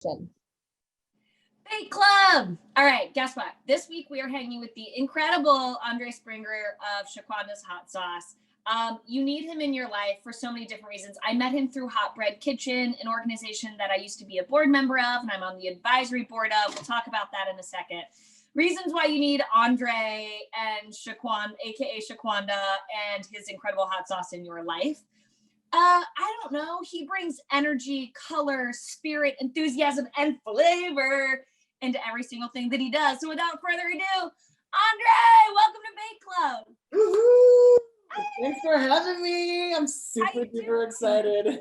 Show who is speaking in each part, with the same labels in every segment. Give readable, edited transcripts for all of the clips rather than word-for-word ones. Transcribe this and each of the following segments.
Speaker 1: Hey Club! All right, guess what? This week we are hanging with the incredible Andre Springer of Shaquanda's Hot Sauce. You need him in your life for so many different reasons. I met him through Hot Bread Kitchen, an organization that I used to be a board member of, and I'm on the advisory board of. We'll talk about that in a second. Reasons why you need Andre and Shaquanda, aka Shaquanda, and his incredible hot sauce in your life. I don't know. He brings energy, color, spirit, enthusiasm, and flavor into every single thing that he does. So without further ado, Andre, welcome to Bake Club.
Speaker 2: Woohoo! Thanks for having me. I'm super duper excited.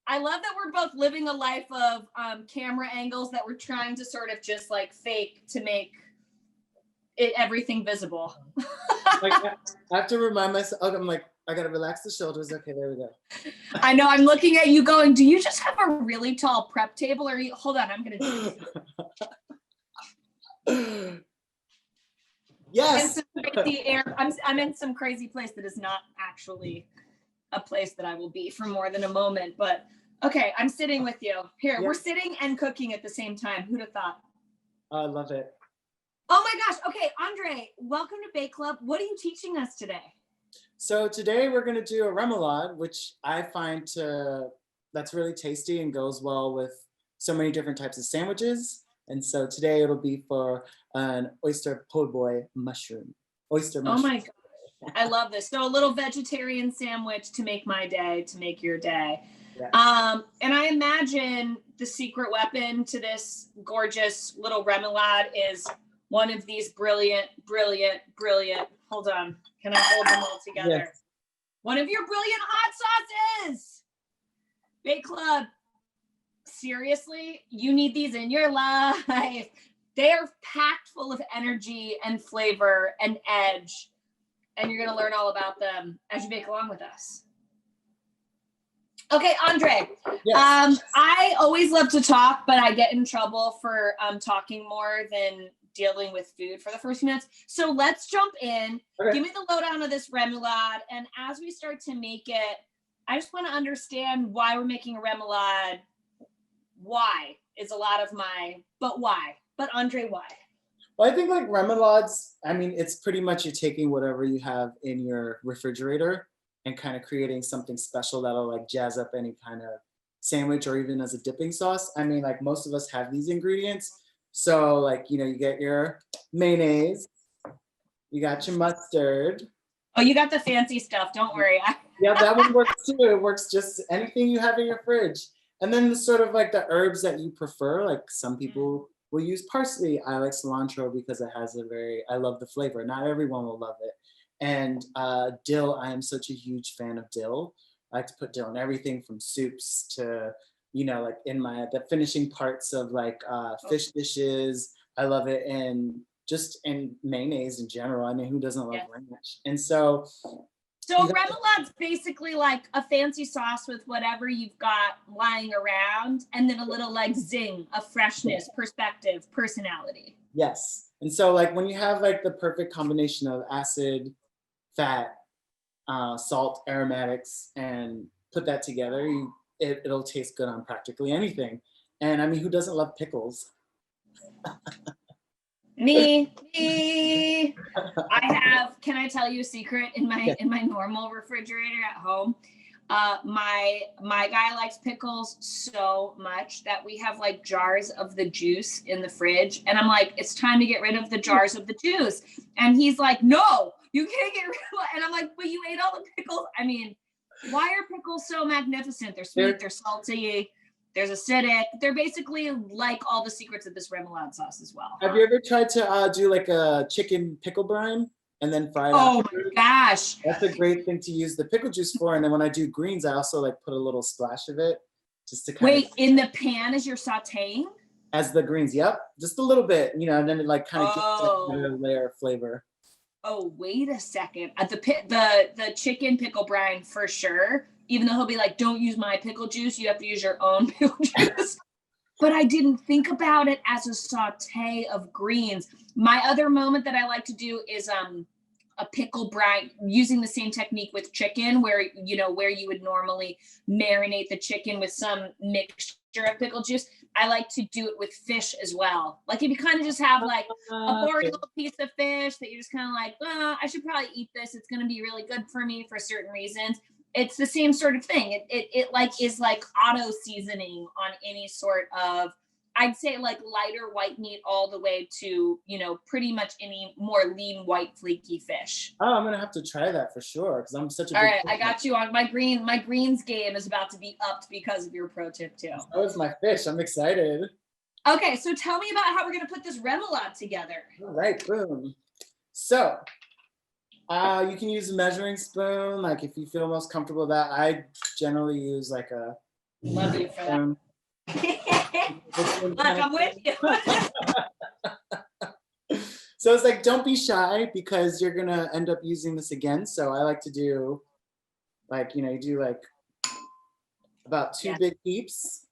Speaker 1: I love that we're both living a life of camera angles that we're trying to sort of just like fake to make everything visible.
Speaker 2: Like, I have to remind myself, I'm like, I gotta relax the shoulders. Okay, there we go.
Speaker 1: I know, I'm looking at you going, do you just have a really tall prep table? Or you, hold on, I'm gonna do
Speaker 2: this. Yes.
Speaker 1: I'm in some crazy place that is not actually a place that I will be for more than a moment, but okay, I'm sitting with you. Here, yeah. We're sitting and cooking at the same time. Who'd have thought?
Speaker 2: I love it.
Speaker 1: Oh my gosh. Okay, Andre, welcome to Bake Club. What are you teaching us today?
Speaker 2: So today we're gonna do a remoulade, which I find that's really tasty and goes well with so many different types of sandwiches. And so today it'll be for an oyster po' boy mushroom. Oyster mushroom.
Speaker 1: Oh my God. I love this. So a little vegetarian sandwich to make my day, to make your day. Yeah. And I imagine the secret weapon to this gorgeous little remoulade is one of these brilliant, hold on. Can I hold them all together? Yes. One of your brilliant hot sauces. Bake Club. Seriously, you need these in your life. They are packed full of energy and flavor and edge. And you're going to learn all about them as you bake along with us. Okay, Andre. Yes. I always love to talk, but I get in trouble for talking more than dealing with food for the first few minutes. So let's jump in. Okay. Give me the lowdown of this remoulade. And as we start to make it, I just want to understand why we're making a remoulade. Why is a lot of but why? But Andre, why?
Speaker 2: Well, I think like remoulades, I mean, it's pretty much you're taking whatever you have in your refrigerator and kind of creating something special that'll like jazz up any kind of sandwich or even as a dipping sauce. I mean, like most of us have these ingredients. So like, you know, you get your mayonnaise, you got your mustard.
Speaker 1: Oh, you got the fancy stuff. Don't worry.
Speaker 2: Yeah, that one works too. It works just anything you have in your fridge. And then the sort of like the herbs that you prefer, like some people will use parsley. I like cilantro because it has I love the flavor. Not everyone will love it. And dill, I am such a huge fan of dill. I like to put dill in everything from soups to, you know, like in the finishing parts of like fish dishes. I love it. And just in mayonnaise in general. I mean, who doesn't love ranch? And so
Speaker 1: remoulade's basically like a fancy sauce with whatever you've got lying around, and then a little like zing of freshness, perspective, personality.
Speaker 2: Yes. And so like when you have like the perfect combination of acid, fat, salt, aromatics, and put that together, it'll taste good on practically anything. And I mean, who doesn't love pickles?
Speaker 1: Me. Can I tell you a secret? In my normal refrigerator at home, my guy likes pickles so much that we have like jars of the juice in the fridge, and I'm like, it's time to get rid of the jars of the juice, and he's like, no, you can't get rid of it. And I'm like, but you ate all the pickles. I mean, why are pickles so magnificent? They're sweet, they're salty, there's acidic. They're basically like all the secrets of this remoulade sauce as well.
Speaker 2: Have you ever tried to do like a chicken pickle brine and then fry it?
Speaker 1: Oh my gosh.
Speaker 2: That's a great thing to use the pickle juice for. And then when I do greens, I also like put a little splash of it just to kind of.
Speaker 1: In the pan as you're sauteing?
Speaker 2: As the greens, yep. Just a little bit, you know, and then it like kind of gets a layer of flavor.
Speaker 1: Oh, wait a second. The chicken pickle brine for sure. Even though he'll be like, don't use my pickle juice, you have to use your own pickle juice. But I didn't think about it as a saute of greens. My other moment that I like to do is a pickle brine, using the same technique with chicken, where you would normally marinate the chicken with some mixture syrup pickle juice. I like to do it with fish as well. Like if you kind of just have like a boring little piece of fish that you're just kind of like, I should probably eat this. It's going to be really good for me for certain reasons. It's the same sort of thing. It like is like auto seasoning on any sort of, I'd say like lighter white meat all the way to, you know, pretty much any more lean white flaky fish.
Speaker 2: Oh, I'm gonna have to try that for sure because I'm such a
Speaker 1: all
Speaker 2: big
Speaker 1: right, I got you on my greens game is about to be upped because of your pro tip too.
Speaker 2: That was my fish. I'm excited.
Speaker 1: Okay, so tell me about how we're gonna put this remoulade together.
Speaker 2: All right, boom. So you can use a measuring spoon, like if you feel most comfortable with that. I generally use like a
Speaker 1: love you for that. Look, I'm with you.
Speaker 2: So it's like, don't be shy because you're gonna end up using this again. So I like to do like, you know, you do like about 2 big heaps.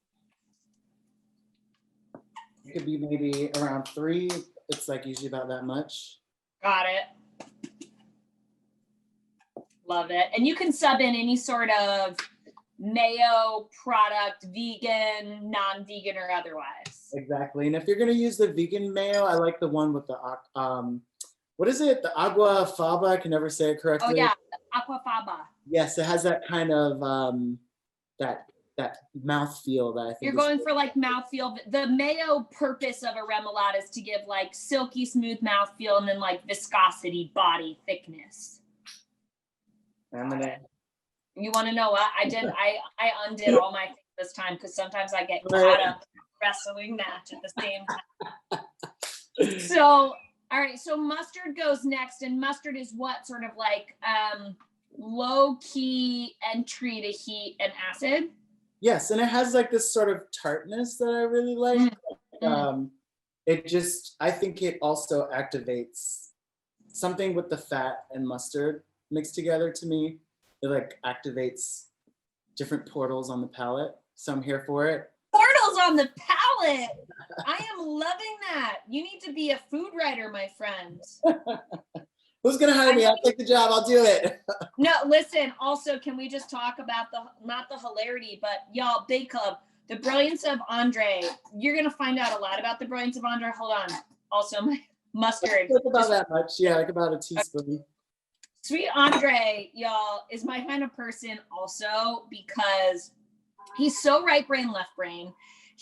Speaker 2: It could be maybe around 3. It's like usually about that much.
Speaker 1: Got it. Love it. And you can sub in any sort of mayo product, vegan, non-vegan, or otherwise.
Speaker 2: Exactly. And if you're gonna use the vegan mayo, I like the one with the what is it? The agua faba. I can never say it correctly.
Speaker 1: Oh yeah, aqua faba.
Speaker 2: Yes, it has that kind of that mouthfeel that I think
Speaker 1: you're going for like mouthfeel. The mayo purpose of a remoulade is to give like silky smooth mouthfeel and then like viscosity, body thickness. You want to know what I did? I undid all my things this time because sometimes I get caught up in a wrestling match at the same time. So, all right. So mustard goes next, and mustard is what sort of like low key entry to heat and acid.
Speaker 2: Yes, and it has like this sort of tartness that I really like. It just, I think it also activates something with the fat and mustard mixed together to me. It like activates different portals on the palate. So I'm here for it.
Speaker 1: Portals on the palate. I am loving that. You need to be a food writer, my friend.
Speaker 2: Who's gonna hire me? I'll take the job. I'll do it.
Speaker 1: No, listen. Also, can we just talk about not the hilarity, but y'all, Big Club, the brilliance of Andre. You're gonna find out a lot about the brilliance of Andre. Hold on. Also, my mustard.
Speaker 2: Like about that much. Yeah, like about a teaspoon.
Speaker 1: Sweet Andre, y'all, is my kind of person also because he's so right brain, left brain.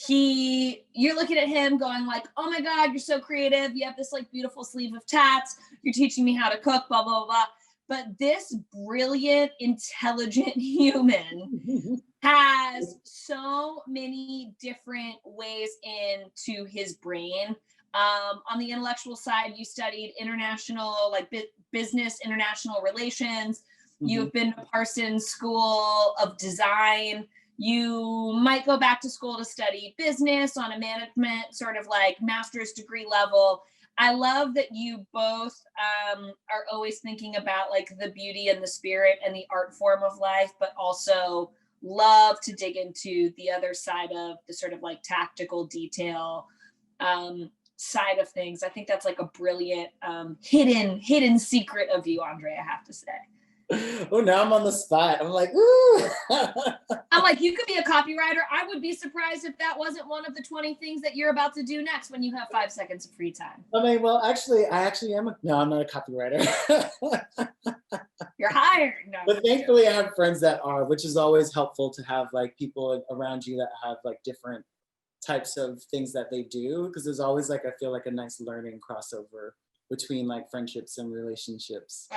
Speaker 1: You're looking at him going like, oh my God, you're so creative. You have this like beautiful sleeve of tats. You're teaching me how to cook, blah, blah, blah. But this brilliant, intelligent human has so many different ways into his brain. On the intellectual side, you studied international, like business, international relations. You've been to Parsons School of Design. You might go back to school to study business on a management sort of like master's degree level. I love that you both are always thinking about like the beauty and the spirit and the art form of life, but also love to dig into the other side of the sort of like tactical detail side of things. I think that's like a brilliant hidden secret of you, Andre, I have to say.
Speaker 2: Oh, now I'm on the spot. I'm like, ooh.
Speaker 1: I'm like, you could be a copywriter. I would be surprised if that wasn't one of the 20 things that you're about to do next when you have 5 seconds of free time.
Speaker 2: I mean, well, actually, I am. No, I'm not a copywriter.
Speaker 1: You're hired. No,
Speaker 2: but thankfully, I have friends that are, which is always helpful to have like people around you that have like different types of things that they do, because there's always like, I feel like a nice learning crossover between like friendships and relationships.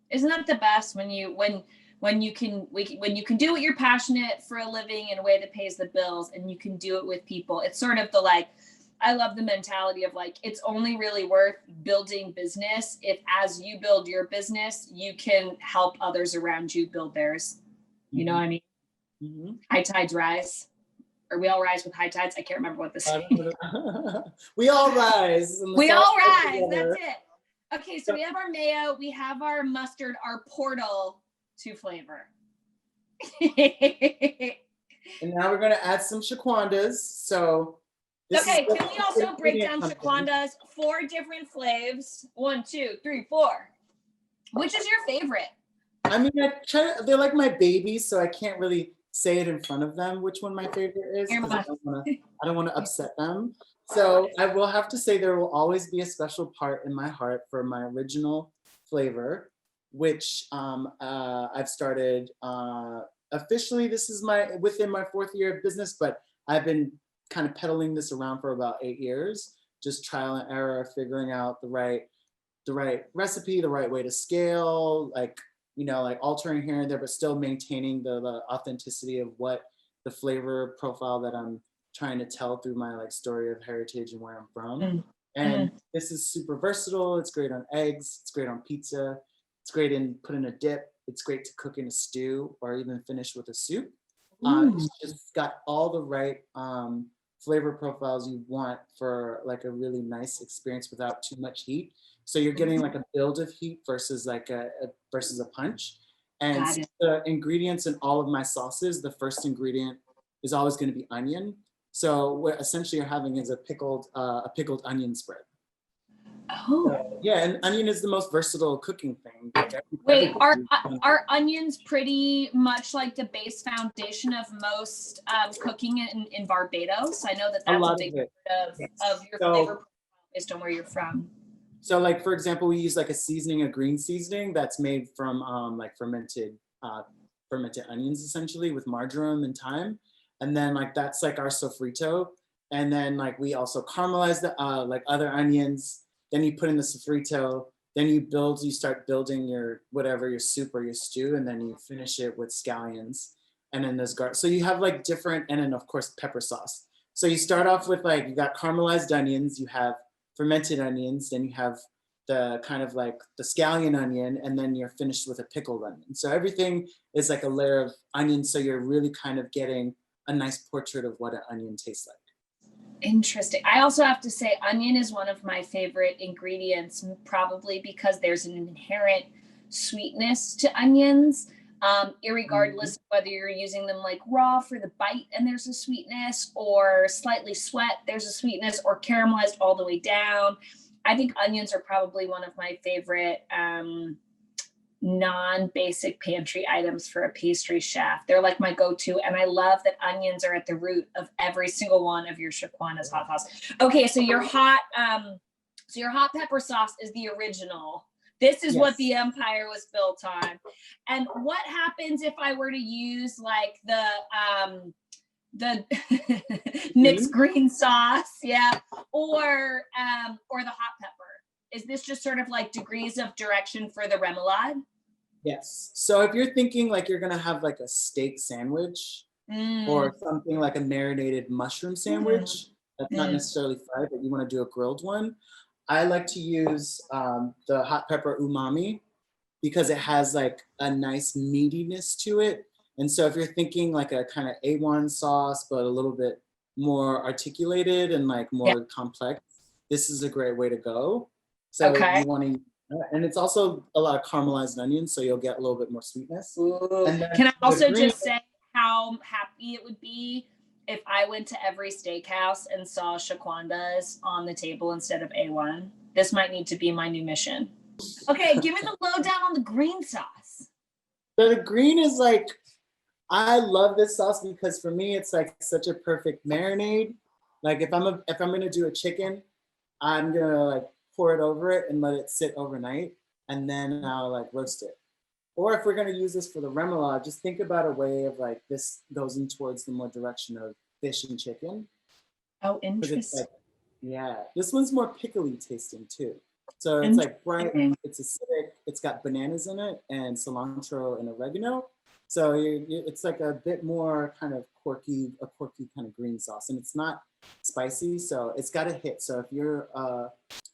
Speaker 1: Isn't that the best when you can do what you're passionate for a living in a way that pays the bills, and you can do it with people? It's sort of the like, I love the mentality of like, it's only really worth building business if as you build your business, you can help others around you build theirs. You know what I mean? High tides rise. Or we all rise with high tides. I can't remember what this is.
Speaker 2: We all rise.
Speaker 1: We all rise. That's it. Okay, so we have our mayo, we have our mustard, our portal to flavor.
Speaker 2: And now we're going to add some Shaquandas. So
Speaker 1: okay, can we also break down Shaquandas? 4 different flavors. 1, 2, 3, 4. Which is your favorite?
Speaker 2: I mean, they're like my babies, so I can't really say it in front of them which one my favorite is,
Speaker 1: You're
Speaker 2: because
Speaker 1: my-
Speaker 2: I don't want to upset them. So I will have to say there will always be a special part in my heart for my original flavor, which I've started officially. This is within my 4th year of business, but I've been kind of peddling this around for about 8 years, just trial and error, figuring out the right recipe, the right way to scale, like, like altering here and there, but still maintaining the authenticity of what the flavor profile that I'm trying to tell through my like story of heritage and where I'm from. And this is super versatile. It's great on eggs. It's great on pizza. It's great put in a dip. It's great to cook in a stew or even finish with a soup. It's just got all the right flavor profiles you want for like a really nice experience without too much heat. So you're getting like a build of heat versus like versus a punch. And the ingredients in all of my sauces, the first ingredient is always going to be onion. So what essentially you're having is a pickled onion spread.
Speaker 1: Oh.
Speaker 2: So, yeah, and onion is the most versatile cooking thing.
Speaker 1: Wait, are onions pretty much like the base foundation of most cooking in Barbados? I know that's a big part of your flavor profile based on where you're from.
Speaker 2: So like, for example, we use like a green seasoning that's made from like fermented onions, essentially, with marjoram and thyme. And then like that's like our sofrito. And then like we also caramelize the like other onions. Then you put in the sofrito. Then you start building your soup or your stew, and then you finish it with scallions. And then there's garlic. So you have like different, and then of course pepper sauce. So you start off with like, you got caramelized onions, you have fermented onions, then you have the kind of like the scallion onion, and then you're finished with a pickled onion. So everything is like a layer of onion. So you're really kind of getting a nice portrait of what an onion tastes like.
Speaker 1: Interesting. I also have to say onion is one of my favorite ingredients, probably because there's an inherent sweetness to onions, irregardless of whether you're using them like raw for the bite and there's a sweetness, or slightly sweat, there's a sweetness, or caramelized all the way down. I think onions are probably one of my favorite non-basic pantry items for a pastry chef. They're like my go-to, and I love that onions are at the root of every single one of your Shaquanda's hot sauce. Okay, so your hot pepper sauce is the original. This is what the empire was built on. And what happens if I were to use like the mixed green sauce, or the hot pepper? Is this just sort of like degrees of direction for the remoulade?
Speaker 2: Yes. So if you're thinking like you're gonna have like a steak sandwich or something like a marinated mushroom sandwich, that's not necessarily fried, but you want to do a grilled one, I like to use the hot pepper umami, because it has like a nice meatiness to it. And so if you're thinking like a kind of A1 sauce, but a little bit more articulated and like more complex, this is a great way to go. So you want to, and it's also a lot of caramelized onions, so you'll get a little bit more sweetness. And then
Speaker 1: can I also just say how happy it would be if I went to every steakhouse and saw Shaquanda's on the table instead of A1? This might need to be my new mission. Okay, give me the lowdown on the green sauce.
Speaker 2: So the green is like, I love this sauce because for me it's like such a perfect marinade. Like if I'm gonna do a chicken, I'm gonna like pour it over it and let it sit overnight, and then I'll like roast it. Or if we're gonna use this for the remoulade, just think about a way of like this goes in towards the more direction of fish and chicken.
Speaker 1: Oh, interesting.
Speaker 2: It's like, this one's more pickly tasting too. So it's like bright, it's acidic, it's got bananas in it and cilantro and oregano. So it's like a bit more kind of quirky kind of green sauce, and it's not spicy, so it's got a hit. So if you're,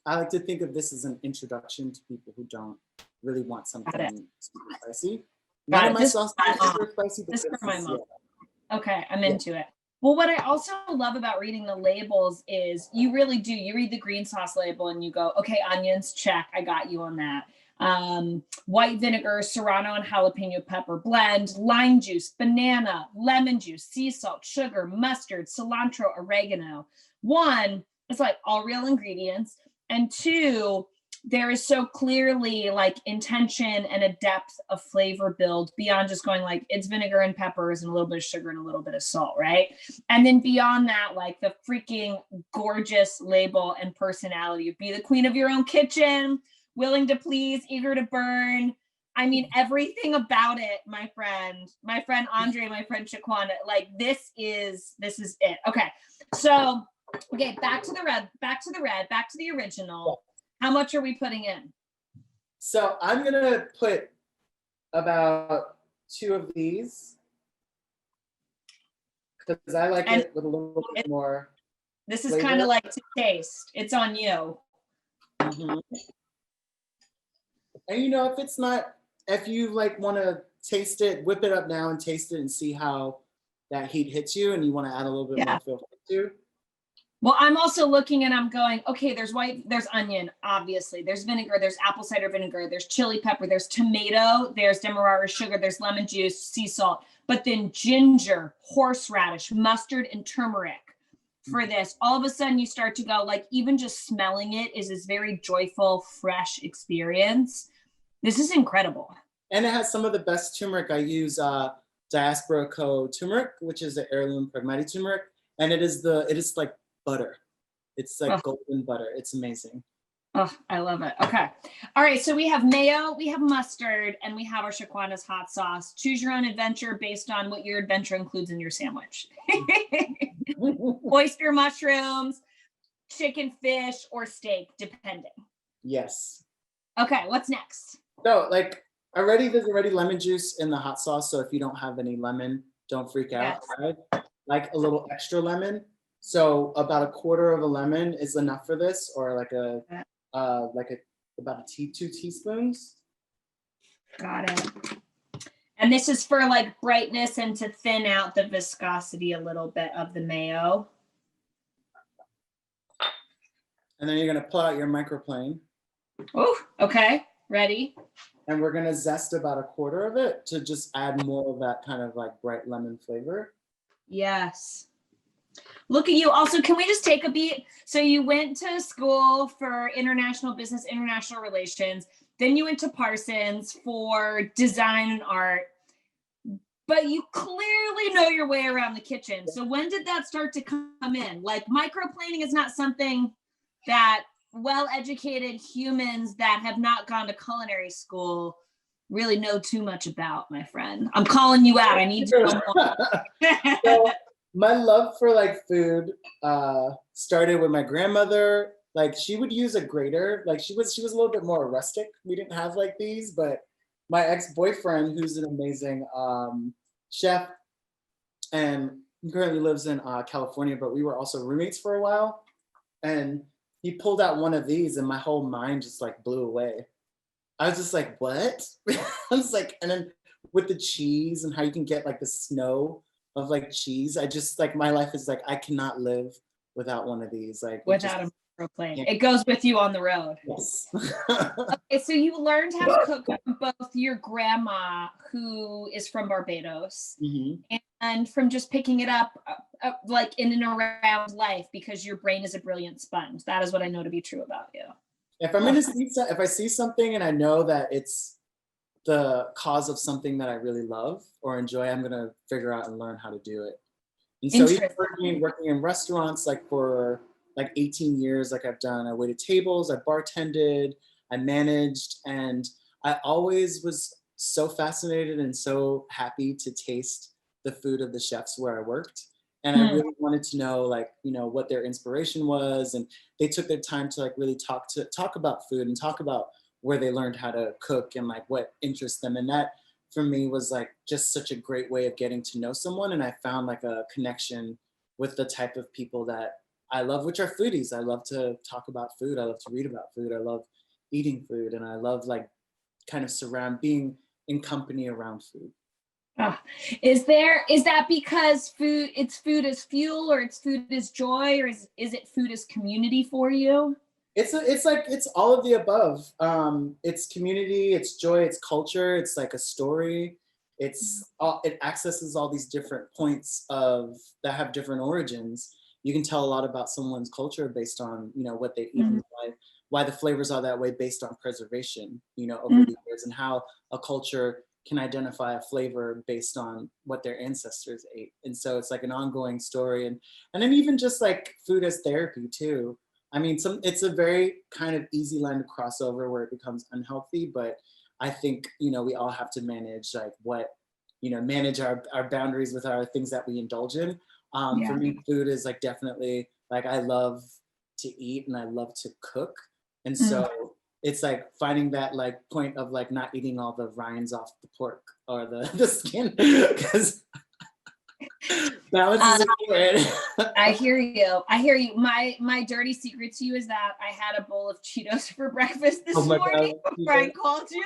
Speaker 2: I like to think of this as an introduction to people who don't really want something super spicy. None of my sauces are super spicy, but
Speaker 1: this is for my mom. Okay, I'm into it. Well, what I also love about reading the labels is you really do. You read the green sauce label and you go, okay, onions, check. I got you on that. White vinegar, serrano and jalapeno pepper blend, lime juice, banana, lemon juice, sea salt, sugar, mustard, cilantro, oregano. One, it's like all real ingredients. And two, there is so clearly like intention and a depth of flavor build beyond just going like it's vinegar and peppers and a little bit of sugar and a little bit of salt, right? And then beyond that, like the freaking gorgeous label and personality. Be the queen of your own kitchen, willing to please, eager to burn. I mean, everything about it, my friend Andre, my friend Shaquanda, like this is it. Okay. So, okay, back to the original. How much are we putting in?
Speaker 2: So I'm gonna put about 2 of these because I like it with a little bit more.
Speaker 1: This is kind of like to taste. It's on you.
Speaker 2: Mm-hmm. And you know, if you like want to taste it, whip it up now and taste it and see how that heat hits you, and you want to add a little bit more flavor too.
Speaker 1: Well, I'm also looking and I'm going, okay, there's onion, obviously. There's vinegar, there's apple cider vinegar, there's chili pepper, there's tomato, there's demerara sugar, there's lemon juice, sea salt, but then ginger, horseradish, mustard, and turmeric for this. All of a sudden you start to go, like, even just smelling it is this very joyful, fresh experience. This is incredible.
Speaker 2: And it has some of the best turmeric. I use Diaspora Co. turmeric, which is the heirloom pragmatic turmeric. And it is like butter. It's like golden butter. It's amazing.
Speaker 1: Oh, I love it. Okay. All right. So we have mayo, we have mustard, and we have our Shaquanda's hot sauce. Choose your own adventure based on what your adventure includes in your sandwich. Oyster mushrooms, chicken, fish, or steak, depending.
Speaker 2: Yes.
Speaker 1: Okay. What's next?
Speaker 2: So like there's already lemon juice in the hot sauce. So if you don't have any lemon, don't freak out.
Speaker 1: Yes.
Speaker 2: Right? Like a little extra lemon. So about 1/4 of a lemon is enough for this, or about 2 teaspoons.
Speaker 1: Got it. And this is for like brightness and to thin out the viscosity a little bit of the mayo.
Speaker 2: And then you're gonna pull out your microplane.
Speaker 1: Oh, okay. Ready?
Speaker 2: And we're gonna zest about 1/4 of it to just add more of that kind of like bright lemon flavor.
Speaker 1: Yes. Look at you. Also, can we just take a beat? So you went to school for international business, international relations. Then you went to Parsons for design and art. But you clearly know your way around the kitchen. So when did that start to come in? Like microplaning is not something that well-educated humans that have not gone to culinary school really know too much about, my friend. I'm calling you out. I need to know more.
Speaker 2: So, my love for like food started with my grandmother. Like she would use a grater. Like she was a little bit more rustic. We didn't have like these, but my ex-boyfriend, who's an amazing chef and currently lives in California, but we were also roommates for a while. And he pulled out one of these and my whole mind just like blew away. I was just like, what? I was like, and then with the cheese and how you can get like the snow of like cheese, I just like, my life is like, I cannot live without one of these. Like
Speaker 1: without a microplane. Yeah. It goes with you on the road.
Speaker 2: Yes.
Speaker 1: Okay, so you learned how to cook from both your grandma, who is from Barbados, and from just picking it up like in and around life because your brain is a brilliant sponge. That is what I know to be true about you.
Speaker 2: If I see something and I know that it's the cause of something that I really love or enjoy, I'm gonna figure out and learn how to do it. And so even working in restaurants like for like 18 years, like I've done, I waited tables, I bartended, I managed, and I always was so fascinated and so happy to taste the food of the chefs where I worked. And I really wanted to know, like, you know, what their inspiration was. And they took their time to like really talk about food and talk about where they learned how to cook and like what interests them. And that for me was like just such a great way of getting to know someone. And I found like a connection with the type of people that I love, which are foodies. I love to talk about food. I love to read about food. I love eating food. And I love like kind of being in company around food.
Speaker 1: Oh. Is that because food as fuel, or it's food as joy, or is it food as community for you?
Speaker 2: It's all of the above. It's community, it's joy, it's culture, it's like a story. It accesses all these different points that have different origins. you can tell a lot about someone's culture based on, you know, what they eat and why the flavors are that way based on preservation, you know, over the years, and how a culture can identify a flavor based on what their ancestors ate. And so it's like an ongoing story. And then even just like food as therapy too. I mean, it's a very kind of easy line to cross over where it becomes unhealthy, but I think, you know, we all have to manage like manage our boundaries with our things that we indulge in. For me, food is like definitely like I love to eat and I love to cook. And so it's like finding that like point of like not eating all the rinds off the pork or the skin, because balance is important.
Speaker 1: I hear you. I hear you. My dirty secret to you is that I had a bowl of Cheetos for breakfast this morning before I called you,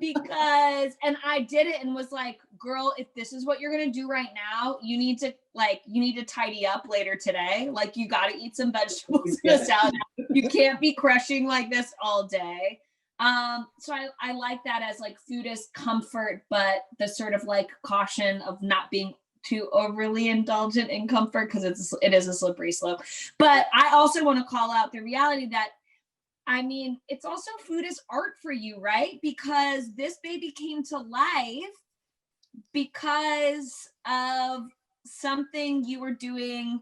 Speaker 1: because and I did it and was like, girl, if this is what you're gonna do right now, you need to tidy up later today. Like you gotta eat some vegetables in a salad. You can't be crushing like this all day. So I like that as like food as comfort, but the sort of like caution of not being too overly indulgent in comfort, because it is a slippery slope. But I also want to call out the reality that, I mean, it's also food is art for you, right? Because this baby came to life because of something you were doing,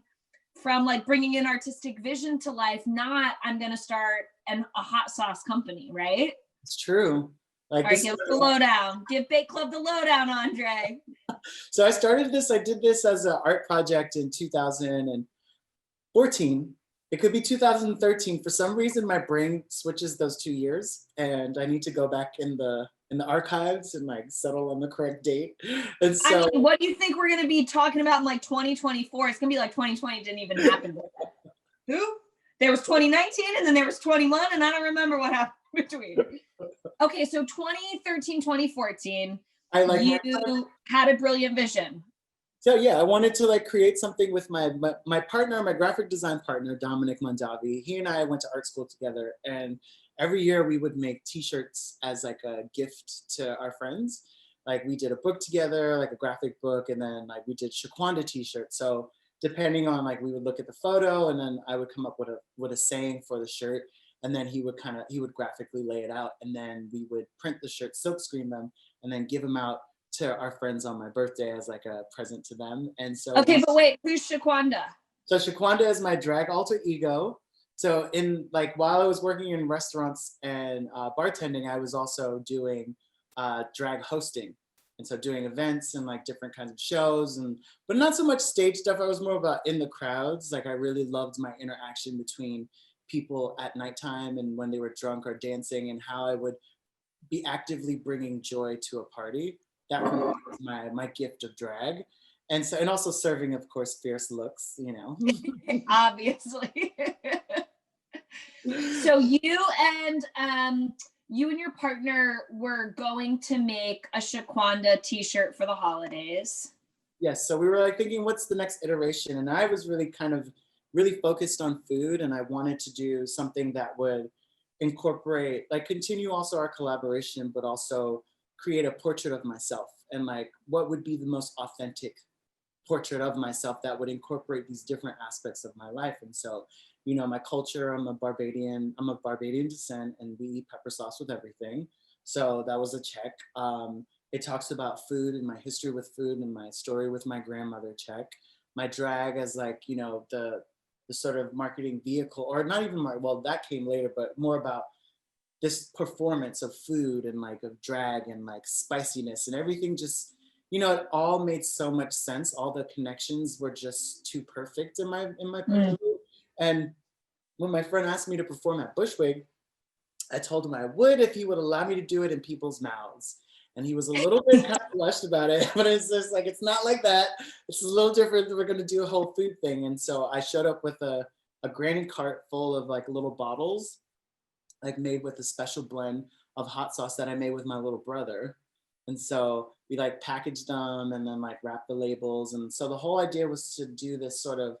Speaker 1: from like bringing an artistic vision to life, not I'm going to start a hot sauce company, right?
Speaker 2: It's true.
Speaker 1: Like, all right, give us the lowdown. Give Bake Club the lowdown, Andre.
Speaker 2: So I did this as an art project in 2014. It could be 2013. For some reason, my brain switches those 2 years, and I need to go back in the archives and like settle on the correct date. And so,
Speaker 1: I mean, what do you think we're going to be talking about in like 2024? It's going to be like 2020 didn't even happen. Who? There was 2019 and then there was 21, and I don't remember what happened between. Okay, so 2013, 2014, you had a brilliant vision.
Speaker 2: So yeah, I wanted to like create something with my partner, my graphic design partner, Dominic Mondavi. He and I went to art school together, and every year we would make t-shirts as like a gift to our friends. Like we did a book together, like a graphic book, and then like we did Shaquanda t-shirts. So depending on like, we would look at the photo, and then I would come up with a saying for the shirt, and then he would graphically lay it out, and then we would print the shirt, silkscreen them, and then give them out to our friends on my birthday as like a present to them. And so
Speaker 1: okay, but wait, who's Shaquanda?
Speaker 2: So Shaquanda is my drag alter ego. So in like while I was working in restaurants and bartending, I was also doing drag hosting. And so doing events and like different kinds of shows, but not so much stage stuff. I was more about in the crowds. Like I really loved my interaction between people at nighttime and when they were drunk or dancing, and how I would be actively bringing joy to a party. That was my gift of drag. And so, and also serving, of course, fierce looks, you know.
Speaker 1: Obviously. So you and your partner were going to make a Shaquanda t-shirt for the holidays.
Speaker 2: Yes, so we were like thinking, what's the next iteration? And I was really focused on food, and I wanted to do something that would incorporate, like continue also our collaboration, but also create a portrait of myself, and like what would be the most authentic portrait of myself that would incorporate these different aspects of my life. And so, you know, my culture, I'm of Barbadian descent, and we eat pepper sauce with everything. So that was a check. It talks about food and my history with food and my story with my grandmother, check. My drag as like, you know, the sort of marketing vehicle, or not even well, that came later, but more about this performance of food and like of drag and like spiciness and everything. Just, you know, it all made so much sense. All the connections were just too perfect in my point of view. And when my friend asked me to perform at Bushwig, I told him I would if he would allow me to do it in people's mouths. And he was a little bit kind of flushed about it, but it's just like, it's not like that. It's a little different. We're going to do a whole food thing. And so I showed up with a granny cart full of like little bottles, like made with a special blend of hot sauce that I made with my little brother. And so we like packaged them and then like wrapped the labels. And so the whole idea was to do this sort of,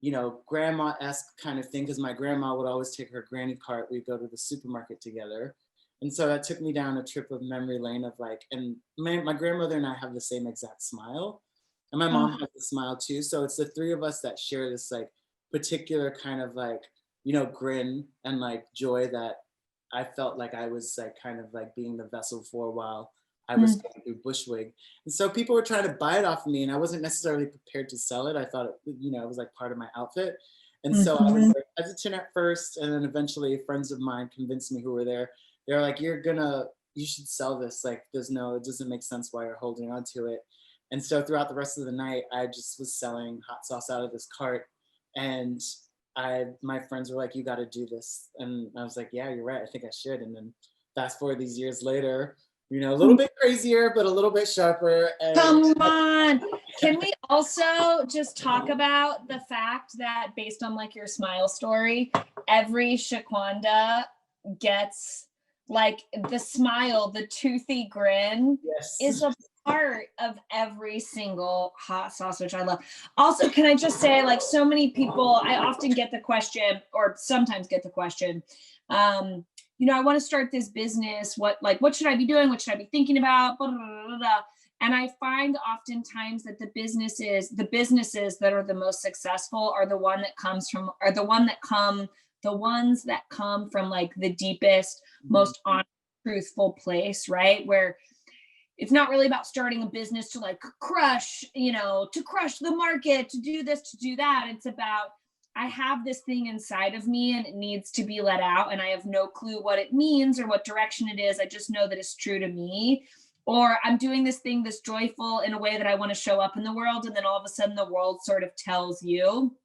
Speaker 2: you know, grandma-esque kind of thing, because my grandma would always take her granny cart. We'd go to the supermarket together. And so that took me down a trip of memory lane of like, and my grandmother and I have the same exact smile. And my mom has a smile too. So it's the three of us that share this like particular kind of like, grin and like joy that I felt like I was like kind of like being the vessel for while I was
Speaker 1: Mm.
Speaker 2: going through Bushwig. And so people were trying to buy it off of me, and I wasn't necessarily prepared to sell it. I thought it was like part of my outfit. And so I was
Speaker 1: Mhm.
Speaker 2: like hesitant at first, and then eventually friends of mine convinced me who were there. They're like, you should sell this. Like, it doesn't make sense why you're holding on to it. And so throughout the rest of the night, I just was selling hot sauce out of this cart. And my friends were like, you got to do this. And I was like, yeah, you're right. I think I should. And then fast forward these years later, a little bit crazier, but a little bit sharper. And
Speaker 1: Come on. Can we also just talk about the fact that based on like your smile story, every Shaquanda gets like the smile, the toothy grin
Speaker 2: yes.
Speaker 1: is a part of every single hot sauce, which I love. Also, can I just say, like, so many people, I often get the question, or sometimes get the question, I want to start this business. What should I be doing? What should I be thinking about? Blah, blah, blah, blah. And I find oftentimes that the businesses that are the most successful are the ones that come from like the deepest, most honest, truthful place, right? Where it's not really about starting a business to like crush the market, to do this, to do that. It's about, I have this thing inside of me and it needs to be let out. And I have no clue what it means or what direction it is. I just know that it's true to me. Or I'm doing this thing that's joyful in a way that I want to show up in the world. And then all of a sudden the world sort of tells you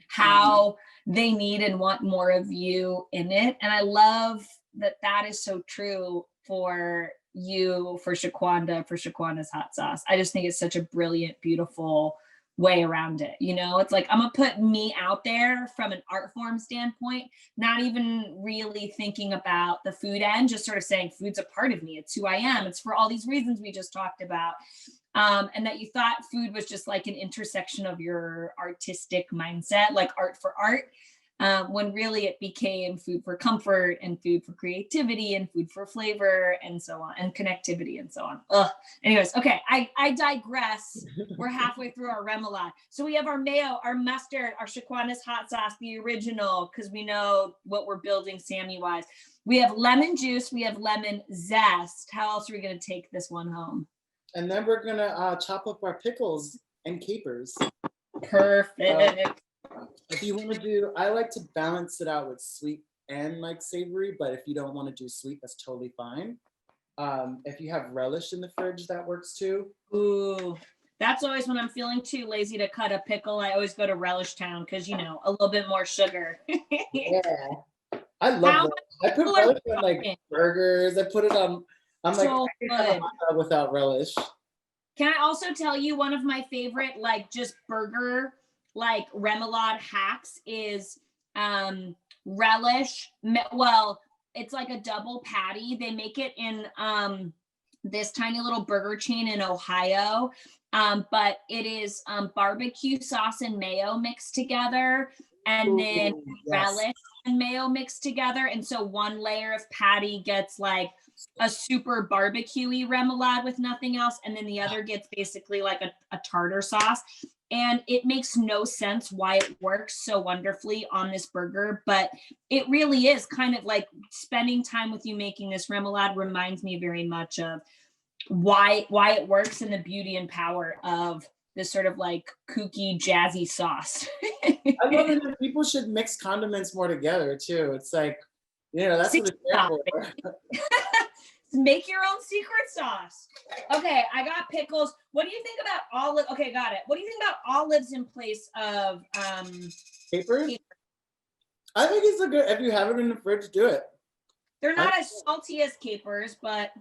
Speaker 1: how they need and want more of you in it. And I love that is so true for you, for Shaquanda's hot sauce. I just think it's such a brilliant, beautiful way around it. It's like, I'm gonna put me out there from an art form standpoint, not even really thinking about the food end, just sort of saying food's a part of me. It's who I am. It's for all these reasons we just talked about. And that you thought food was just like an intersection of your artistic mindset, like art for art. When really it became food for comfort and food for creativity and food for flavor and so on, and connectivity and so on. Anyways, okay, I digress. We're halfway through our remoulade. So we have our mayo, our mustard, our Shaquanda's hot sauce, the original, because we know what we're building Sammy-wise. We have lemon juice, we have lemon zest. How else are we going to take this one home?
Speaker 2: And then we're going to chop up our pickles and capers.
Speaker 1: Perfect.
Speaker 2: If you want to do, I like to balance it out with sweet and like savory, but if you don't want to do sweet, that's totally fine. If you have relish in the fridge, that works too.
Speaker 1: Ooh, that's always when I'm feeling too lazy to cut a pickle. I always go to Relish Town because, a little bit more sugar.
Speaker 2: Yeah. I love relish. I put relish on like burgers. I put it on, I'm like,
Speaker 1: so
Speaker 2: I can have a hot dog without relish.
Speaker 1: Can I also tell you one of my favorite, like, just burger, like, remoulade hacks is relish. Well, it's like a double patty. They make it in this tiny little burger chain in Ohio. But it is barbecue sauce and mayo mixed together, and then relish and mayo mixed together. And so one layer of patty gets like a super barbecue-y remoulade with nothing else, and then the other gets basically like a tartar sauce. And it makes no sense why it works so wonderfully on this burger, but it really is kind of like spending time with you making this remoulade reminds me very much of why it works and the beauty and power of this sort of like kooky, jazzy sauce.
Speaker 2: I love it that people should mix condiments more together too. It's like, that's what it's there for.
Speaker 1: Make your own secret sauce. Okay, I got pickles. What do you think about olive? Okay, got it. What do you think about olives in place of
Speaker 2: capers? I think it's a good, if you have it in the fridge, do it.
Speaker 1: They're not as salty as capers, but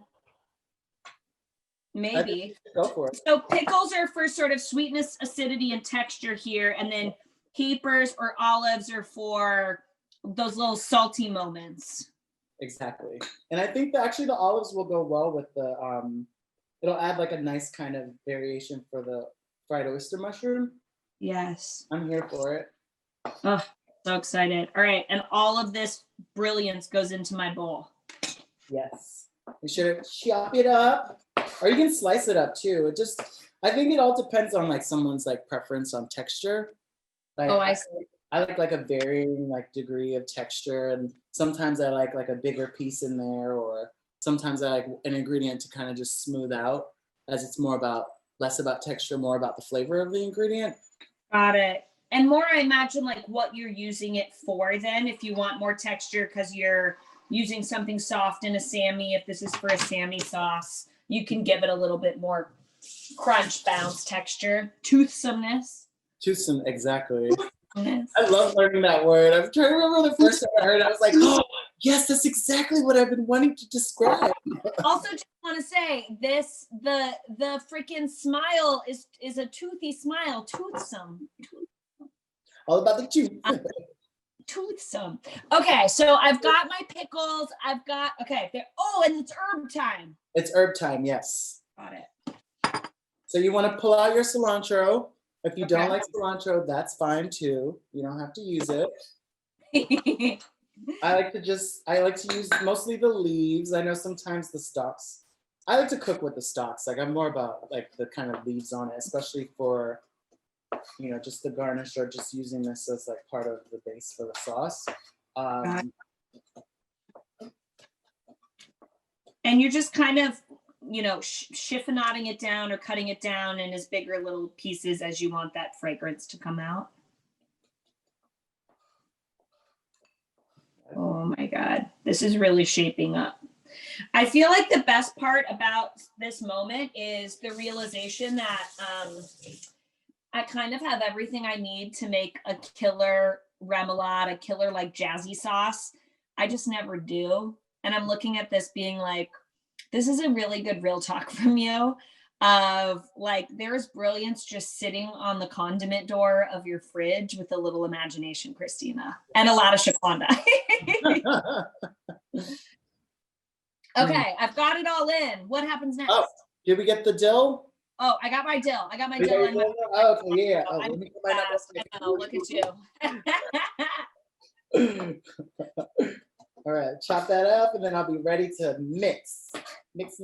Speaker 1: maybe.
Speaker 2: Go for it.
Speaker 1: So pickles are for sort of sweetness, acidity, and texture here, and then capers or olives are for those little salty moments.
Speaker 2: Exactly. And I think that actually the olives will go well with the, it'll add like a nice kind of variation for the fried oyster mushroom.
Speaker 1: Yes.
Speaker 2: I'm here for it.
Speaker 1: Oh, so excited. All right. And all of this brilliance goes into my bowl.
Speaker 2: Yes. You should chop it up, or you can slice it up too. I think it all depends on like someone's like preference on texture. Like,
Speaker 1: Oh, I see.
Speaker 2: I like a varying like degree of texture, and sometimes I like a bigger piece in there, or sometimes I like an ingredient to kind of just smooth out, as it's more about less about texture, more about the flavor of the ingredient.
Speaker 1: Got it. And more, I imagine, like what you're using it for then, if you want more texture because you're using something soft in a Sammy, if this is for a Sammy sauce, you can give it a little bit more crunch, bounce, texture, toothsomeness.
Speaker 2: Toothsome, exactly.
Speaker 1: Yes.
Speaker 2: I love learning that word. I'm trying to remember the first time I heard it. I was like, oh, yes, that's exactly what I've been wanting to describe.
Speaker 1: Also, just want to say this: the freaking smile is a toothy smile, toothsome.
Speaker 2: All about the tooth.
Speaker 1: Toothsome. Okay, so I've got my pickles. I've got oh, and it's herb time.
Speaker 2: It's herb time, yes.
Speaker 1: Got it.
Speaker 2: So you want to pull out your cilantro. If you
Speaker 1: Okay.
Speaker 2: don't like cilantro, that's fine too. You don't have to use it. I like to use mostly the leaves. I know sometimes the stalks. I like to cook with the stalks. Like I'm more about like the kind of leaves on it, especially for, you know, just the garnish or just using this as like part of the base for the sauce.
Speaker 1: And you're just kind of, you know, chiffonading it down or cutting it down in as bigger little pieces as you want that fragrance to come out. Oh my God, this is really shaping up. I feel like the best part about this moment is the realization that I kind of have everything I need to make a killer remoulade, a killer like jazzy sauce. I just never do. And I'm looking at this being like, this is a really good real talk from you of like, there's brilliance just sitting on the condiment door of your fridge with a little imagination, Christina, and a lot of Shaquanda. Okay, I've got it all in. What happens next?
Speaker 2: Oh, did we get the dill?
Speaker 1: Oh, I got my dill. I got my
Speaker 2: Oh,
Speaker 1: dill.
Speaker 2: okay, yeah. Oh, let me get my
Speaker 1: I know, look at you.
Speaker 2: All right, chop that up, and then I'll be ready to mix. Mix.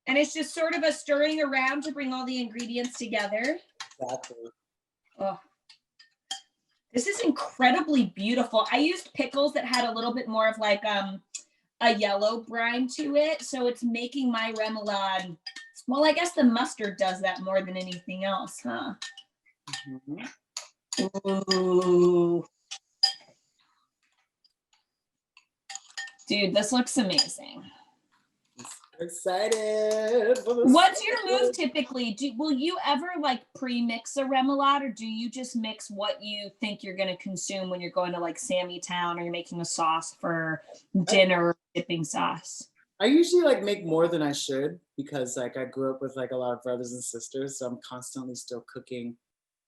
Speaker 1: And it's just sort of a stirring around to bring all the ingredients together.
Speaker 2: Exactly.
Speaker 1: Oh, this is incredibly beautiful. I used pickles that had a little bit more of like a yellow brine to it. So it's making my remoulade, well, I guess the mustard does that more than anything else, huh? Mm-hmm. Ooh. Dude, this looks amazing.
Speaker 2: Excited.
Speaker 1: What's your move typically? Will you ever like pre-mix a remoulade, or do you just mix what you think you're going to consume when you're going to like Sammy Town or you're making a sauce for dinner or dipping sauce?
Speaker 2: I usually like make more than I should because like I grew up with like a lot of brothers and sisters, so I'm constantly still cooking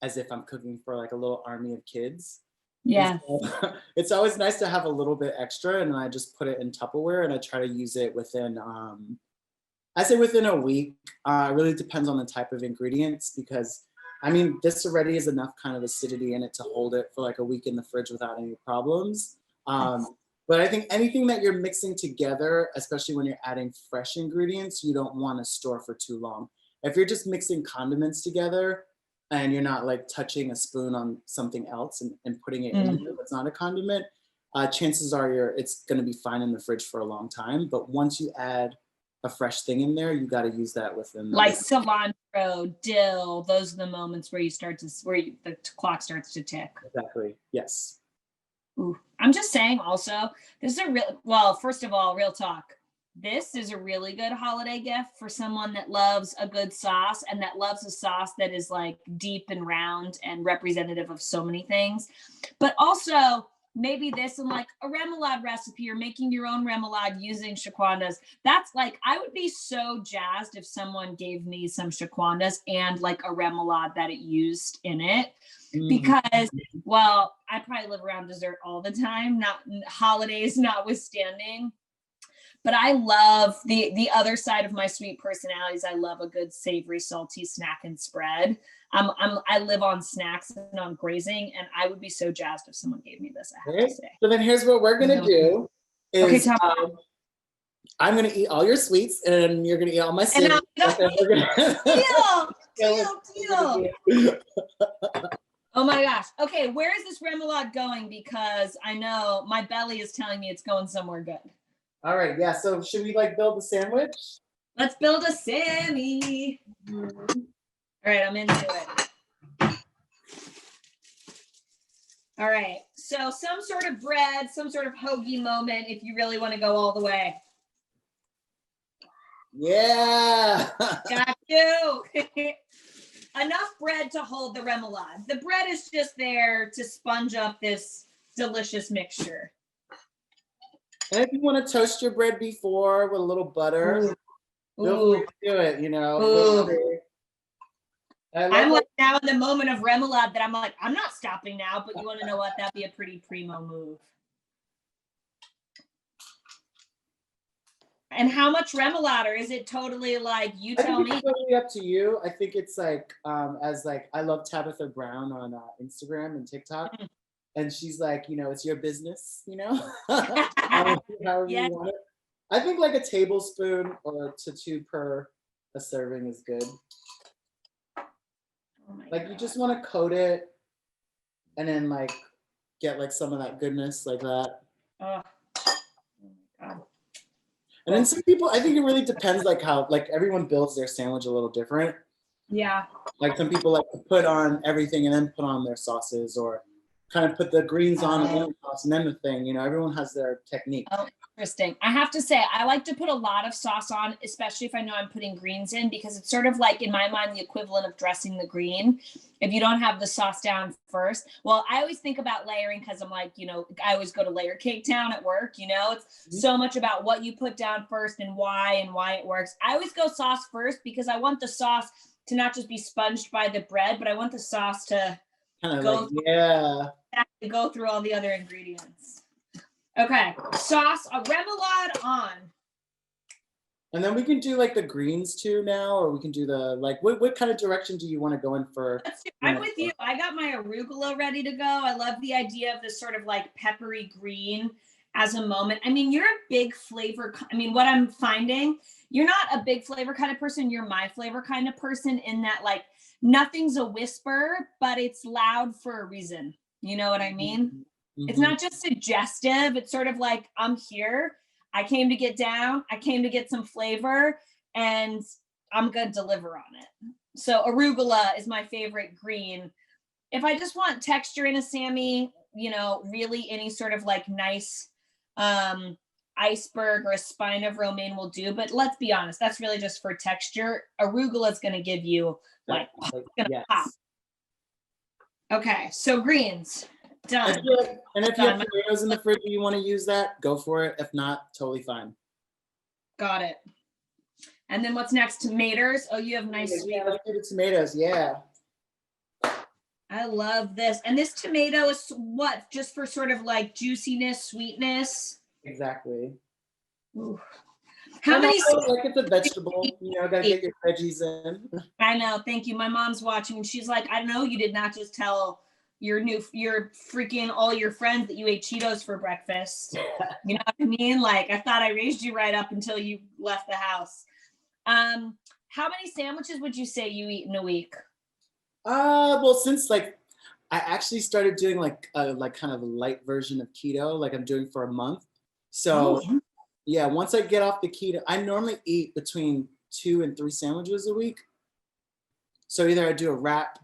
Speaker 2: as if I'm cooking for like a little army of kids.
Speaker 1: Yeah.
Speaker 2: So, it's always nice to have a little bit extra, and I just put it in Tupperware and I try to use it within, I say within a week. It really depends on the type of ingredients because, I mean, this already is enough kind of acidity in it to hold it for like a week in the fridge without any problems. But I think anything that you're mixing together, especially when you're adding fresh ingredients, you don't want to store for too long. If you're just mixing condiments together, and you're not like touching a spoon on something else and putting it in there that's not a condiment, chances are it's going to be fine in the fridge for a long time. But once you add a fresh thing in there, you got to use that within
Speaker 1: like cilantro, dill. Those are the moments where the clock starts to tick.
Speaker 2: Exactly. Yes.
Speaker 1: Ooh. I'm just saying also, this is first of all, real talk. This is a really good holiday gift for someone that loves a good sauce and that loves a sauce that is like deep and round and representative of so many things. But also maybe this and like a remoulade recipe or making your own remoulade using Shaquandas. That's like, I would be so jazzed if someone gave me some Shaquandas and like a remoulade that it used in it. Because, well, I probably live around dessert all the time, not holidays notwithstanding. But I love the other side of my sweet personalities. I love a good savory, salty snack and spread. I live on snacks and on grazing, and I would be so jazzed if someone gave me this. I have to say.
Speaker 2: So then here's what we're gonna do. Is, I'm gonna eat all your sweets, and you're gonna eat all my savory.
Speaker 1: Deal. Oh my gosh. Okay, where is this remoulade going? Because I know my belly is telling me it's going somewhere good.
Speaker 2: All right, yeah. So should we like build a sandwich?
Speaker 1: Let's build a Sammy. All right, I'm into it. All right, so some sort of bread, some sort of hoagie moment if you really want to go all the way.
Speaker 2: Yeah.
Speaker 1: Got you. Enough bread to hold the remoulade. The bread is just there to sponge up this delicious mixture.
Speaker 2: And if you want to toast your bread before with a little butter, feel free to do it, you know.
Speaker 1: I'm like now in the moment of remoulade that I'm like, I'm not stopping now, but you want to know what? That'd be a pretty primo move. And how much remoulade, or is it totally like you tell me?
Speaker 2: It's totally up to you. I think it's like as like I love Tabitha Brown on Instagram and TikTok, and she's like, you know, it's your business, you know, however you want it. I think like a tablespoon or to 2 per a serving is good.
Speaker 1: Oh
Speaker 2: like
Speaker 1: God.
Speaker 2: You just want to coat it, and then like get like some of that goodness like that.
Speaker 1: Oh my God.
Speaker 2: And then some people, I think it really depends like how like everyone builds their sandwich a little different.
Speaker 1: Yeah.
Speaker 2: Like some people like to put on everything and then put on their sauces, or kind of put the greens on and then the sauce and then the thing. You know, everyone has their technique.
Speaker 1: Oh, interesting. I have to say, I like to put a lot of sauce on, especially if I know I'm putting greens in, because it's sort of like, in my mind, the equivalent of dressing the green. If you don't have the sauce down first. Well, I always think about layering because I'm like, you know, I always go to Layer Cake Town at work, you know, it's so much about what you put down first and why it works. I always go sauce first because I want the sauce to not just be sponged by the bread, but I want the sauce to go through all the other ingredients. Okay, sauce, a remoulade on.
Speaker 2: And then we can do like the greens too now, or we can do the like, what kind of direction do you want to go in for?
Speaker 1: I'm with you. I got my arugula ready to go. I love the idea of this sort of like peppery green as a moment. I mean, you're a big flavor. I mean, what I'm finding, you're not a big flavor kind of person. You're my flavor kind of person, in that like nothing's a whisper, but it's loud for a reason. You know what I mean? Mm-hmm. It's not just suggestive. It's sort of like, I'm here. I came to get down. I came to get some flavor, and I'm going to deliver on it. So arugula is my favorite green. If I just want texture in a Sammy, you know, really any sort of like nice iceberg or a spine of romaine will do. But let's be honest, that's really just for texture. Arugula is going to give you like,
Speaker 2: yes.
Speaker 1: Pop. Okay, so greens. Done.
Speaker 2: And if you have tomatoes in the fridge and you want to use that, go for it. If not, totally fine.
Speaker 1: Got it. And then what's next? Tomatoes. Oh, you have nice sweet.
Speaker 2: Let's do the tomatoes. Yeah.
Speaker 1: I love this. And this tomato is what? Just for sort of like juiciness, sweetness.
Speaker 2: Exactly.
Speaker 1: Ooh. How many?
Speaker 2: Like it's a vegetable. You know, gotta get your veggies in.
Speaker 1: I know. Thank you. My mom's watching, and she's like, I know you did not just tell your freaking all your friends that you ate Cheetos for breakfast. You know what I mean? Like, I thought I raised you right up until you left the house. How many sandwiches would you say you eat in a week?
Speaker 2: Well, since like I actually started doing like a kind of a light version of keto, like I'm doing for a month. So yeah, once I get off the keto, I normally eat between 2 and 3 sandwiches a week. So either I do a wrap,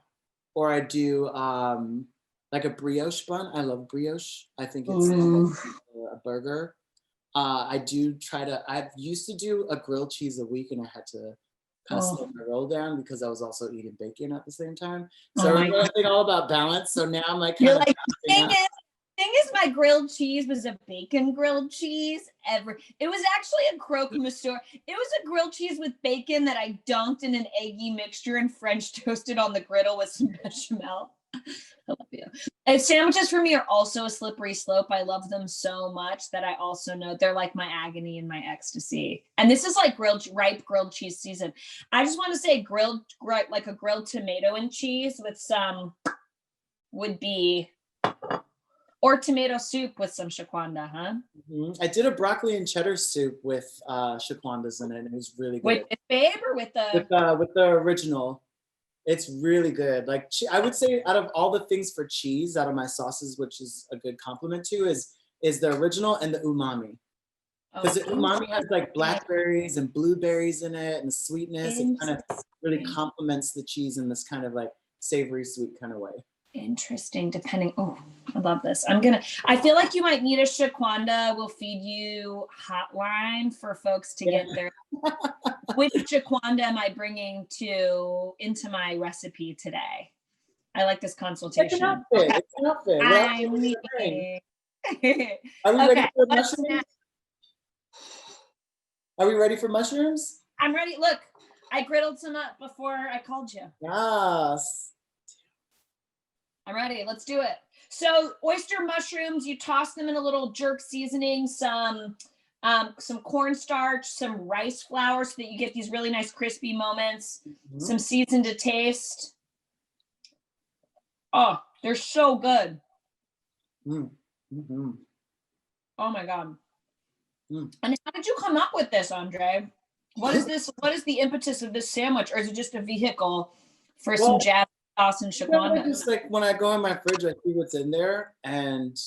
Speaker 2: or I do like a brioche bun. I love brioche. I think it's a burger. I used to do a grilled cheese a week, and I had to kind of slow my roll down because I was also eating bacon at the same time. So I think all about balance. So now I'm like,
Speaker 1: you're like, thing is, my grilled cheese was a bacon grilled cheese. It was actually a croque monsieur. It was a grilled cheese with bacon that I dunked in an eggy mixture and French toasted on the griddle with some bechamel. I love you. And sandwiches for me are also a slippery slope. I love them so much that I also know they're like my agony and my ecstasy. And this is like ripe grilled cheese season. I just want to say like a grilled tomato and cheese with some would be. Or tomato soup with some Shaquanda, huh?
Speaker 2: I did a broccoli and cheddar soup with Shaquandas in it, and it was really good.
Speaker 1: With the babe or with the
Speaker 2: with the original? It's really good. Like I would say, out of all the things for cheese, out of my sauces, which is a good compliment to, is the original and the umami. Because
Speaker 1: Oh,
Speaker 2: the umami has like blackberries and blueberries in it, and the sweetness. It kind of really
Speaker 1: interesting.
Speaker 2: complements the cheese in this kind of like savory, sweet kind of way.
Speaker 1: Interesting. Depending. Oh, I love this. I feel like you might need a Shaquanda will feed you hotline for folks to get their. Which Shaquanda am I bringing into my recipe today? I like this
Speaker 2: It's an
Speaker 1: consultation.
Speaker 2: outfit.
Speaker 1: Okay.
Speaker 2: It's an outfit. What else
Speaker 1: I'm
Speaker 2: are you wearing?
Speaker 1: meeting.
Speaker 2: Are we ready
Speaker 1: Okay.
Speaker 2: for
Speaker 1: What's
Speaker 2: mushrooms?
Speaker 1: next?
Speaker 2: Are we ready for mushrooms?
Speaker 1: I'm ready. Look, I griddled some up before I called you.
Speaker 2: Yes.
Speaker 1: I'm ready. Let's do it. So oyster mushrooms, you toss them in a little jerk seasoning, some cornstarch, some rice flour, so that you get these really nice crispy moments. Some seasoned to taste. Oh, they're so good.
Speaker 2: Mm-hmm.
Speaker 1: Oh my god. And how did you come up with this, Andre? What is this? What is the impetus of this sandwich, or is it just a vehicle for some jazz sauce and Shaquanda?
Speaker 2: Just like when I go in my fridge, I see what's in there, and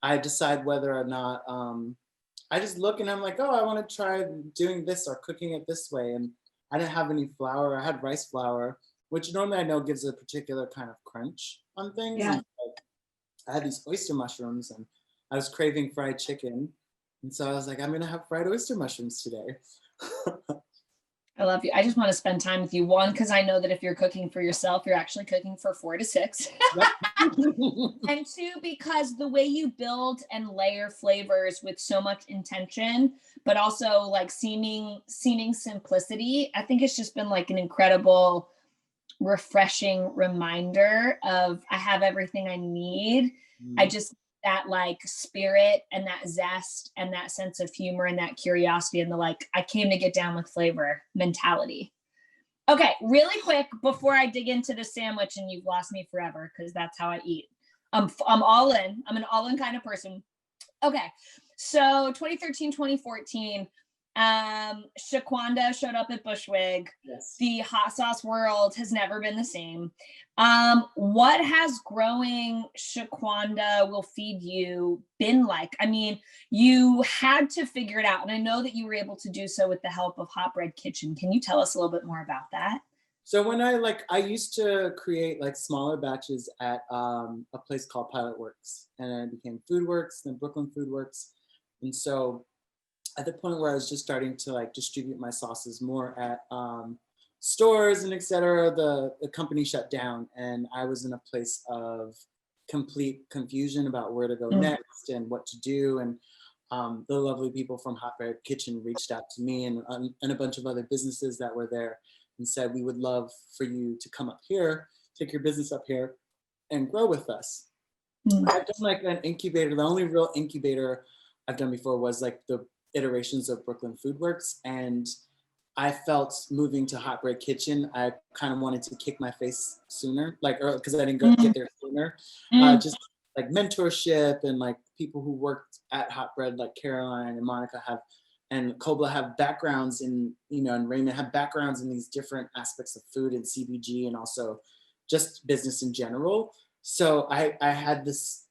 Speaker 2: I decide whether or not. I just look and I'm like, oh, I want to try doing this or cooking it this way. And I didn't have any flour. I had rice flour, which normally I know gives a particular kind of crunch on things.
Speaker 1: Yeah.
Speaker 2: And I had these oyster mushrooms, and I was craving fried chicken. And so I was like, I'm going to have fried oyster mushrooms today.
Speaker 1: I love you. I just want to spend time with you. One, because I know that if you're cooking for yourself, you're actually cooking for 4 to 6. And two, because the way you build and layer flavors with so much intention, but also like seeming simplicity, I think it's just been like an incredible, refreshing reminder of I have everything I need. I just that like spirit and that zest and that sense of humor and that curiosity and the like, I came to get down with flavor mentality. Okay, really quick before I dig into the sandwich and you've lost me forever because that's how I eat. I'm all in. I'm an all in kind of person. Okay, so 2013, 2014, Shaquanda showed up at Bushwig.
Speaker 2: Yes.
Speaker 1: The hot sauce world has never been the same. What has growing Shaquanda will feed you been like? I mean, you had to figure it out, and I know that you were able to do so with the help of Hot Bread Kitchen. Can you tell us a little bit more about that?
Speaker 2: So when I used to create like smaller batches at a place called Pilot Works, and then it became Foodworks, then Brooklyn Foodworks. And so at the point where I was just starting to like distribute my sauces more at stores and et cetera, the company shut down, and I was in a place of complete confusion about where to go next and what to do. And the lovely people from Hot Bread Kitchen reached out to me and a bunch of other businesses that were there and said, we would love for you to come up here, take your business up here and grow with us. I've done like an incubator. The only real incubator I've done before was like the iterations of Brooklyn Foodworks. And I felt moving to Hot Bread Kitchen, I kind of wanted to kick my face sooner, like, because I didn't get there sooner. Just like mentorship and like people who worked at Hot Bread, like Caroline and Monica and Kobla have backgrounds in, and Raymond have backgrounds in these different aspects of food and CBG and also just business in general. So I had this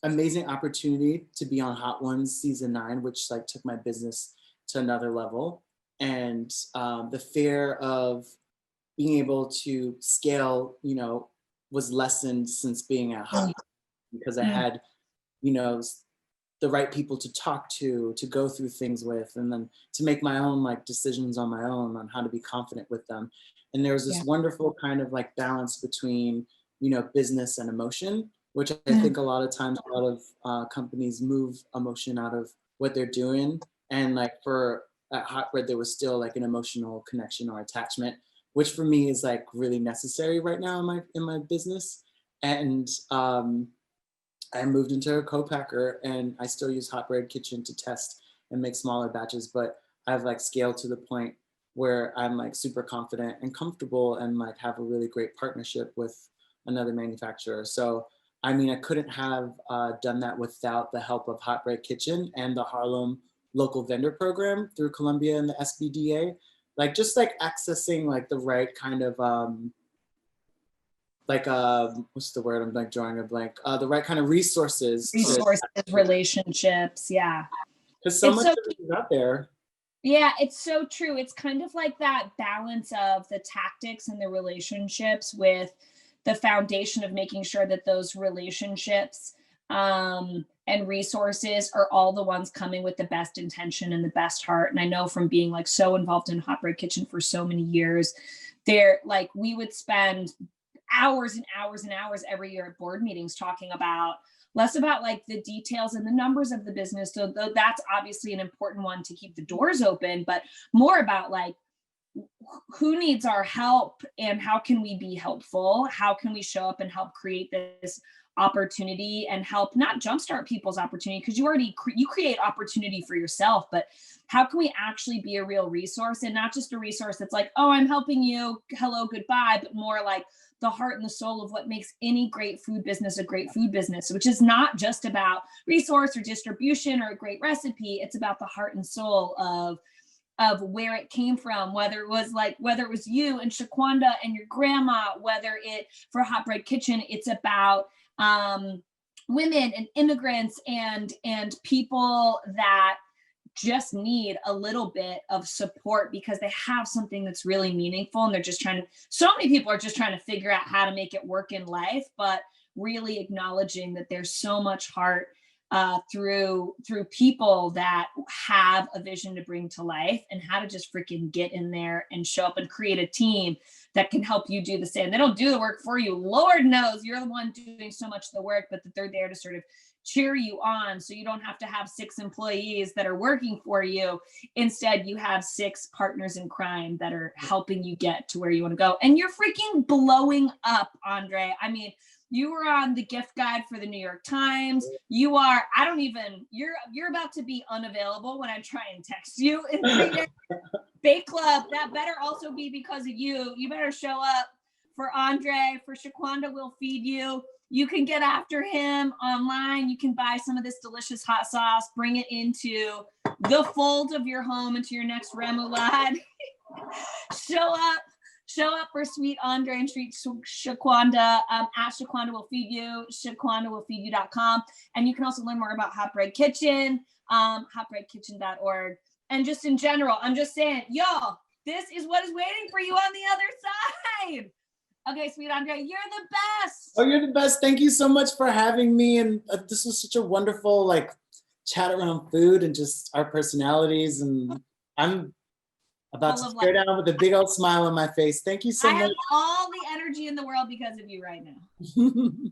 Speaker 2: amazing opportunity to be on Hot Ones season 9, which like took my business to another level. And the fear of being able to scale, was lessened since being at Hot Ones, because I had, the right people to talk to go through things with, and then to make my own like decisions on my own on how to be confident with them. And there was this wonderful kind of like balance between, business and emotion, which I think a lot of times a lot of companies move emotion out of what they're doing. And like at Hot Bread, there was still like an emotional connection or attachment, which for me is like really necessary right now in my business. And I moved into a co-packer, and I still use Hot Bread Kitchen to test and make smaller batches, but I've like scaled to the point where I'm like super confident and comfortable and like have a really great partnership with another manufacturer. So, I mean, I couldn't have done that without the help of Hot Bread Kitchen and the Harlem local vendor program through Columbia and the SBDA. like just like accessing like the right kind of what's the word, I'm like drawing a blank, the right kind of resources,
Speaker 1: relationships, yeah,
Speaker 2: because so
Speaker 1: it's
Speaker 2: much
Speaker 1: so
Speaker 2: of it is out there.
Speaker 1: yeah, it's so true. It's kind of like that balance of the tactics and the relationships with the foundation of making sure that those relationships and resources are all the ones coming with the best intention and the best heart. And I know from being like so involved in Hot Bread Kitchen for so many years, there like we would spend hours and hours and hours every year at board meetings talking about less about like the details and the numbers of the business, so that's obviously an important one to keep the doors open, but more about like who needs our help and how can we be helpful, how can we show up and help create this opportunity and help not jumpstart people's opportunity, because you already you create opportunity for yourself, but how can we actually be a real resource, and not just a resource that's like, oh, I'm helping you, hello, goodbye, but more like the heart and the soul of what makes any great food business a great food business, which is not just about resource or distribution or a great recipe. It's about the heart and soul of where it came from, whether it was you and Shaquanda and your grandma, whether it for Hot Bread Kitchen, it's about women and immigrants and people that just need a little bit of support because they have something that's really meaningful, and they're just trying to, so many people are just trying to figure out how to make it work in life, but really acknowledging that there's so much heart through people that have a vision to bring to life, and how to just freaking get in there and show up and create a team that can help you do the same. They don't do the work for you. Lord knows you're the one doing so much of the work, but that they're there to sort of cheer you on, so you don't have to have 6 employees that are working for you. Instead, you have 6 partners in crime that are helping you get to where you want to go. And you're freaking blowing up, Andre. I mean, you were on the gift guide for the New York Times. You are, you're about to be unavailable when I try and text you in 3 days. Bake Club, that better also be because of you. You better show up for Andre, for Shaquanda will feed you. You can get after him online. You can buy some of this delicious hot sauce, bring it into the fold of your home, into your next remoulade. Show up for sweet Andre and sweet Shaquanda at Shaquanda will feed you, shaquandawillfeedyou.com. And you can also learn more about Hot Bread Kitchen, hotbreadkitchen.org. And just in general, I'm just saying, y'all, this is what is waiting for you on the other side. Okay, sweet Andre, you're the best.
Speaker 2: Oh, you're the best. Thank you so much for having me. And this was such a wonderful like chat around food and just our personalities. And I'm about to stare down with a big old smile on my face. Thank you so much.
Speaker 1: I have all the energy in the world because of you right now.